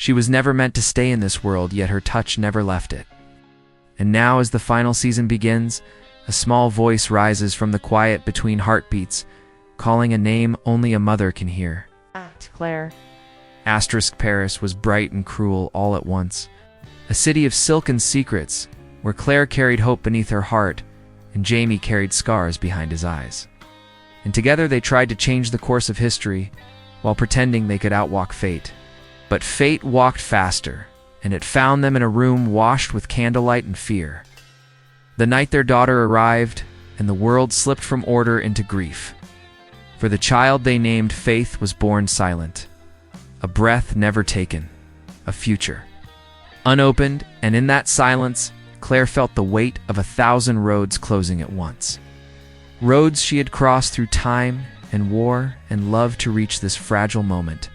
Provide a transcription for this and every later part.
She was never meant to stay in this world, yet her touch never left it. And now, as the final season begins, a small voice rises from the quiet between heartbeats, calling a name only a mother can hear. Claire. Paris was bright and cruel all at once. A city of silken secrets, where Claire carried hope beneath her heart, and Jamie carried scars behind his eyes. And together they tried to change the course of history, while pretending they could outwalk fate. But fate walked faster, and it found them in a room washed with candlelight and fear. The night their daughter arrived, and the world slipped from order into grief. For the child they named Faith was born silent. A breath never taken, a future unopened, and in that silence, Claire felt the weight of 1,000 roads closing at once. Roads she had crossed through time and war and love to reach this fragile moment.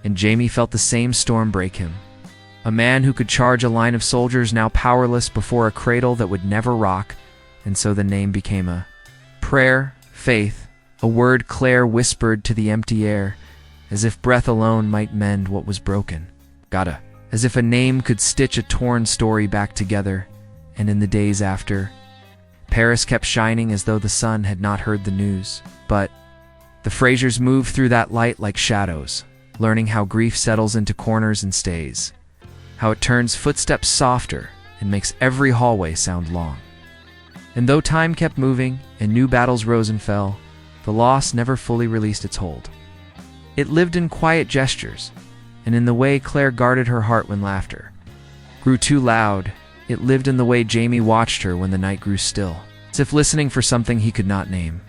And Jamie felt the same storm break him. A man who could charge a line of soldiers now powerless before a cradle that would never rock, and so the name became a prayer, faith, a word Claire whispered to the empty air, as if breath alone might mend what was broken. As if a name could stitch a torn story back together, and in the days after, Paris kept shining as though the sun had not heard the news. But the Frasers moved through that light like shadows, learning how grief settles into corners and stays, how it turns footsteps softer and makes every hallway sound long. And though time kept moving and new battles rose and fell, the loss never fully released its hold. It lived in quiet gestures, and in the way Claire guarded her heart when laughter grew too loud. It lived in the way Jamie watched her when the night grew still, as if listening for something he could not name.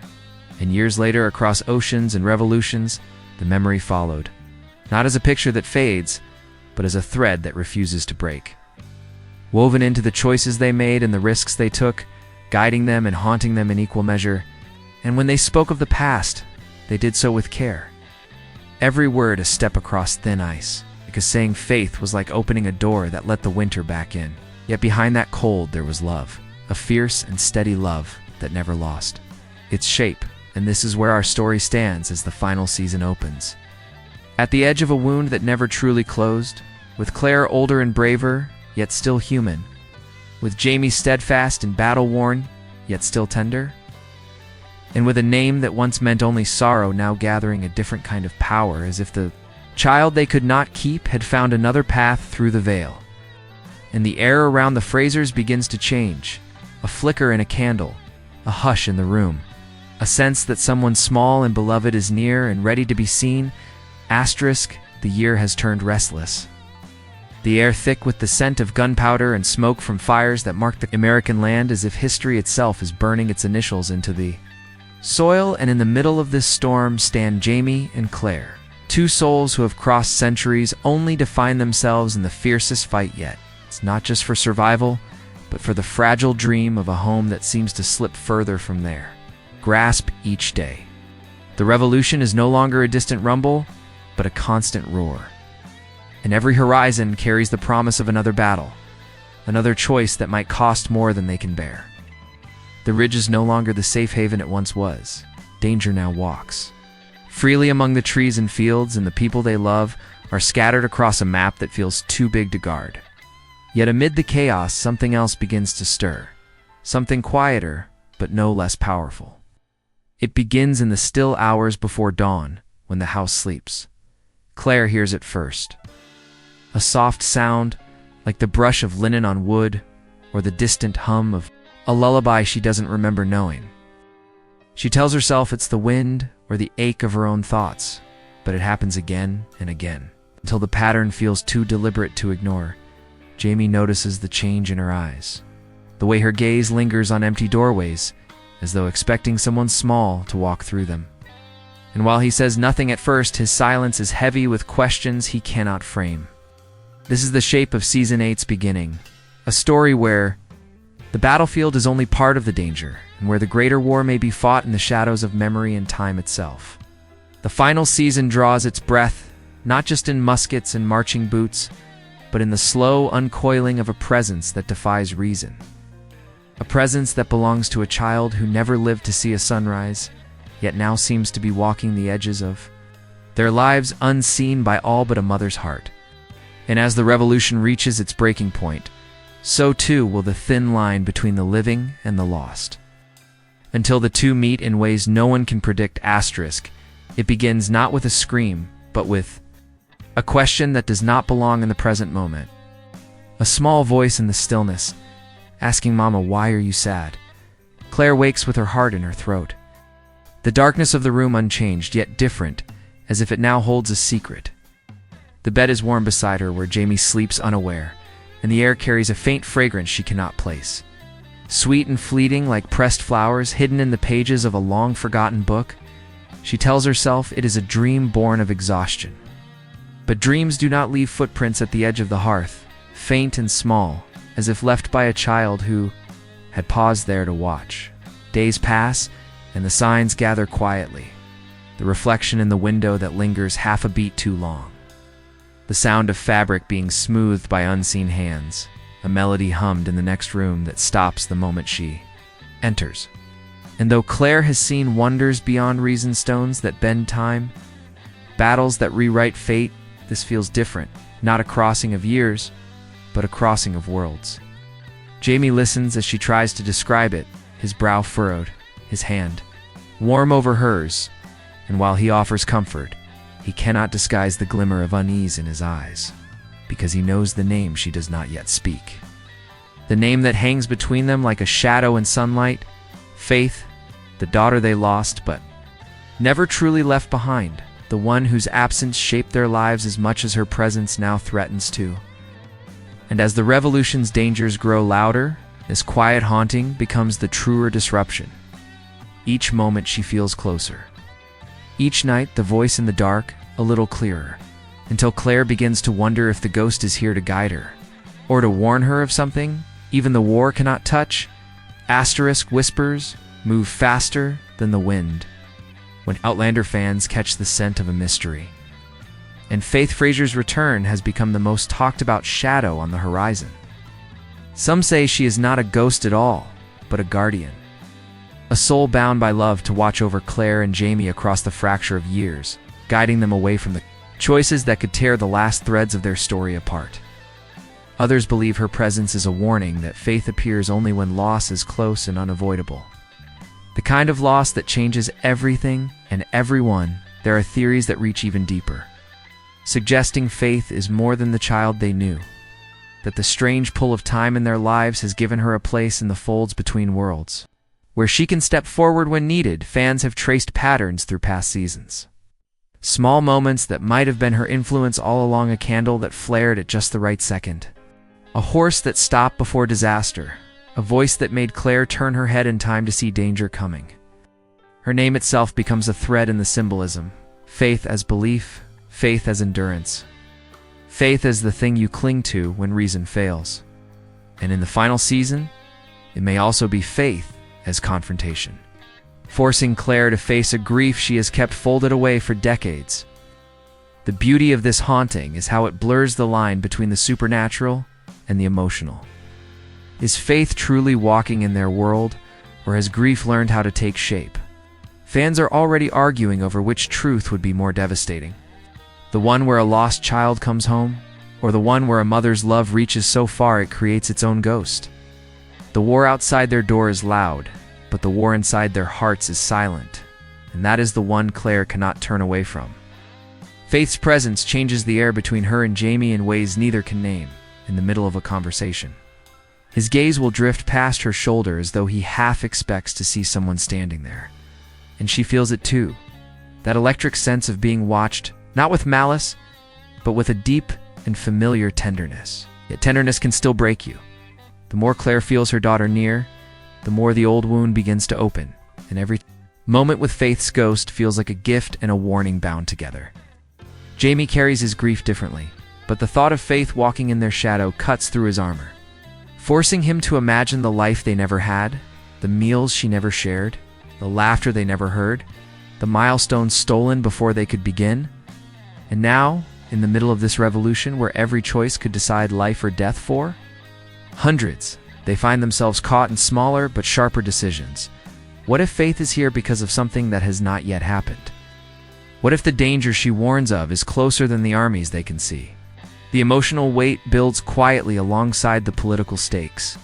And years later, across oceans and revolutions, the memory followed, not as a picture that fades, but as a thread that refuses to break. Woven into the choices they made and the risks they took, guiding them and haunting them in equal measure. And when they spoke of the past, they did so with care. Every word a step across thin ice, because saying faith was like opening a door that let the winter back in. Yet behind that cold there was love, a fierce and steady love that never lost its shape. And this is where our story stands as the final season opens. At the edge of a wound that never truly closed, with Claire older and braver, yet still human, with Jamie steadfast and battle-worn, yet still tender, and with a name that once meant only sorrow now gathering a different kind of power, as if the child they could not keep had found another path through the veil. And the air around the Frasers begins to change, a flicker in a candle, a hush in the room, a sense that someone small and beloved is near and ready to be seen. The year has turned restless. The air thick with the scent of gunpowder and smoke from fires that mark the American land, as if history itself is burning its initials into the soil. And in the middle of this storm stand Jamie and Claire, two souls who have crossed centuries only to find themselves in the fiercest fight yet. It's not just for survival, but for the fragile dream of a home that seems to slip further from their grasp each day. The revolution is no longer a distant rumble, but a constant roar. And every horizon carries the promise of another battle, another choice that might cost more than they can bear. The ridge is no longer the safe haven it once was. Danger now walks freely among the trees and fields, and the people they love are scattered across a map that feels too big to guard. Yet amid the chaos, something else begins to stir, something quieter, but no less powerful. It begins in the still hours before dawn, when the house sleeps. Claire hears it first. A soft sound, like the brush of linen on wood, or the distant hum of a lullaby she doesn't remember knowing. She tells herself it's the wind or the ache of her own thoughts, but it happens again and again, until the pattern feels too deliberate to ignore. Jamie notices the change in her eyes, the way her gaze lingers on empty doorways, as though expecting someone small to walk through them. And while he says nothing at first, his silence is heavy with questions he cannot frame. This is the shape of Season 8's beginning, a story where the battlefield is only part of the danger, and where the greater war may be fought in the shadows of memory and time itself. The final season draws its breath, not just in muskets and marching boots, but in the slow uncoiling of a presence that defies reason. A presence that belongs to a child who never lived to see a sunrise, yet now seems to be walking the edges of their lives unseen by all but a mother's heart. And as the revolution reaches its breaking point, so too will the thin line between the living and the lost. Until the two meet in ways no one can predict. It begins not with a scream, but with a question that does not belong in the present moment. A small voice in the stillness, asking Mama, why are you sad? Claire wakes with her heart in her throat. The darkness of the room unchanged, yet different, as if it now holds a secret. The bed is warm beside her, where Jamie sleeps unaware, and the air carries a faint fragrance she cannot place. Sweet and fleeting, like pressed flowers hidden in the pages of a long-forgotten book, she tells herself it is a dream born of exhaustion. But dreams do not leave footprints at the edge of the hearth, faint and small, as if left by a child who had paused there to watch. Days pass, and the signs gather quietly, the reflection in the window that lingers half a beat too long. The sound of fabric being smoothed by unseen hands, a melody hummed in the next room that stops the moment she enters. And though Claire has seen wonders beyond reason, stones that bend time, battles that rewrite fate, this feels different, not a crossing of years, but a crossing of worlds. Jamie listens as she tries to describe it, his brow furrowed, his hand warm over hers, and while he offers comfort, he cannot disguise the glimmer of unease in his eyes, because he knows the name she does not yet speak. The name that hangs between them like a shadow in sunlight, Faith, the daughter they lost but never truly left behind, the one whose absence shaped their lives as much as her presence now threatens to. And as the revolution's dangers grow louder, this quiet haunting becomes the truer disruption. Each moment she feels closer. Each night, the voice in the dark, a little clearer, until Claire begins to wonder if the ghost is here to guide her, or to warn her of something even the war cannot touch. Whispers move faster than the wind when Outlander fans catch the scent of a mystery. And Faith Fraser's return has become the most talked about shadow on the horizon. Some say she is not a ghost at all, but a guardian. A soul bound by love to watch over Claire and Jamie across the fracture of years, guiding them away from the choices that could tear the last threads of their story apart. Others believe her presence is a warning that Faith appears only when loss is close and unavoidable. The kind of loss that changes everything and everyone. There are theories that reach even deeper, suggesting Faith is more than the child they knew, that the strange pull of time in their lives has given her a place in the folds between worlds, where she can step forward when needed. Fans have traced patterns through past seasons. Small moments that might have been her influence all along, a candle that flared at just the right second, a horse that stopped before disaster, a voice that made Claire turn her head in time to see danger coming. Her name itself becomes a thread in the symbolism. Faith as belief, faith as endurance, faith as the thing you cling to when reason fails. And in the final season, it may also be faith as confrontation, forcing Claire to face a grief she has kept folded away for decades. The beauty of this haunting is how it blurs the line between the supernatural and the emotional. Is Faith truly walking in their world, or has grief learned how to take shape? Fans are already arguing over which truth would be more devastating. The one where a lost child comes home, or the one where a mother's love reaches so far it creates its own ghost? The war outside their door is loud, but the war inside their hearts is silent, and that is the one Claire cannot turn away from. Faith's presence changes the air between her and Jamie in ways neither can name. In the middle of a conversation, his gaze will drift past her shoulder as though he half expects to see someone standing there. And she feels it too, that electric sense of being watched, not with malice, but with a deep and familiar tenderness. Yet tenderness can still break you. The more Claire feels her daughter near, the more the old wound begins to open, and every moment with Faith's ghost feels like a gift and a warning bound together. Jamie carries his grief differently, but the thought of Faith walking in their shadow cuts through his armor, forcing him to imagine the life they never had, the meals she never shared, the laughter they never heard, the milestones stolen before they could begin. And now, in the middle of this revolution where every choice could decide life or death for hundreds, they find themselves caught in smaller but sharper decisions. What if Faith is here because of something that has not yet happened? What if the danger she warns of is closer than the armies they can see? The emotional weight builds quietly alongside the political stakes.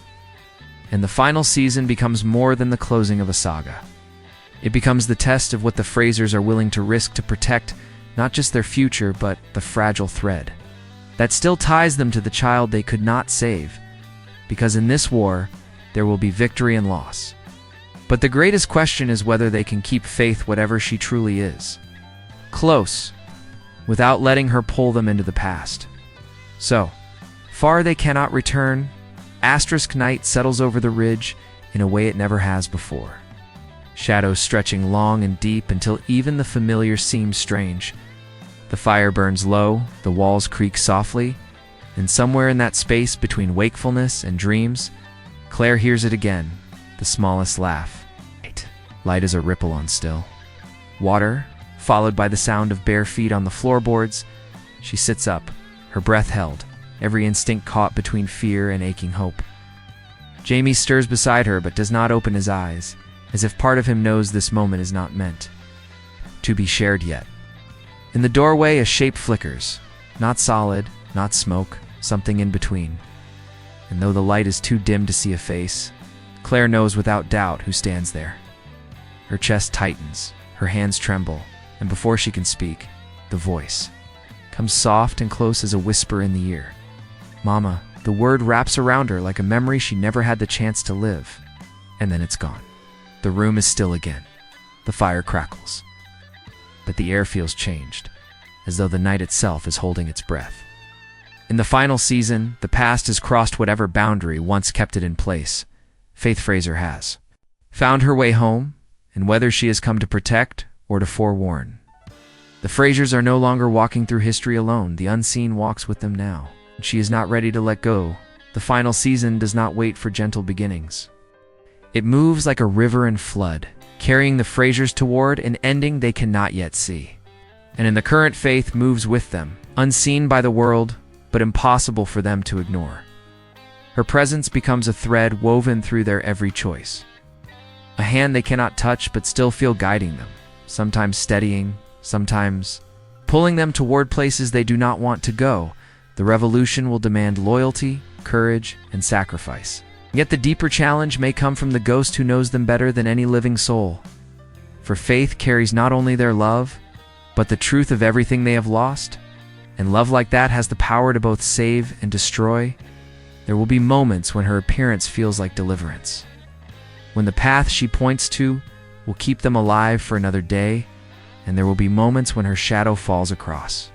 And the final season becomes more than the closing of a saga. It becomes the test of what the Frasers are willing to risk to protect not just their future, but the fragile thread that still ties them to the child they could not save. Because in this war, there will be victory and loss. But the greatest question is whether they can keep Faith, whatever she truly is, close, without letting her pull them into the past. So, far they cannot return, Asterisk night settles over the ridge in a way it never has before. Shadows stretching long and deep until even the familiar seems strange. The fire burns low, the walls creak softly, and somewhere in that space between wakefulness and dreams, Claire hears it again, the smallest laugh. Light as a ripple on still water, followed by the sound of bare feet on the floorboards. She sits up, her breath held, every instinct caught between fear and aching hope. Jamie stirs beside her but does not open his eyes, as if part of him knows this moment is not meant to be shared yet. In the doorway, a shape flickers, not solid, not smoke, something in between. And though the light is too dim to see a face, Claire knows without doubt who stands there. Her chest tightens, her hands tremble, and before she can speak, the voice comes soft and close as a whisper in the ear. Mama. The word wraps around her like a memory she never had the chance to live. And then it's gone. The room is still again. The fire crackles. But the air feels changed, as though the night itself is holding its breath. In the final season, the past has crossed whatever boundary once kept it in place. Faith Fraser has found her way home, and whether she has come to protect or to forewarn. The Frasers are no longer walking through history alone. The unseen walks with them now. She is not ready to let go. The final season does not wait for gentle beginnings. It moves like a river in flood, carrying the Frasers toward an ending they cannot yet see. And in the current, Faith moves with them, unseen by the world, but impossible for them to ignore. Her presence becomes a thread woven through their every choice. A hand they cannot touch but still feel guiding them, sometimes steadying, sometimes pulling them toward places they do not want to go. The revolution will demand loyalty, courage, and sacrifice. Yet the deeper challenge may come from the ghost who knows them better than any living soul. For Faith carries not only their love, but the truth of everything they have lost. And love like that has the power to both save and destroy. There will be moments when her appearance feels like deliverance, when the path she points to will keep them alive for another day, and there will be moments when her shadow falls across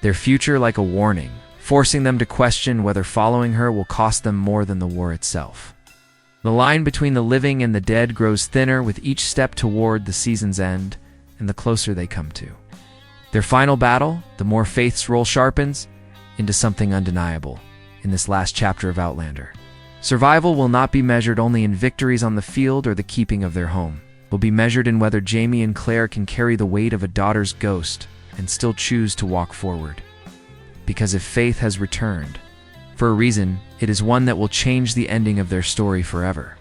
their future like a warning, forcing them to question whether following her will cost them more than the war itself. The line between the living and the dead grows thinner with each step toward the season's end, and the closer they come to their final battle, the more Faith's role sharpens into something undeniable in this last chapter of Outlander. Survival will not be measured only in victories on the field or the keeping of their home. It will be measured in whether Jamie and Claire can carry the weight of a daughter's ghost and still choose to walk forward. Because if Faith has returned, for a reason, it is one that will change the ending of their story forever.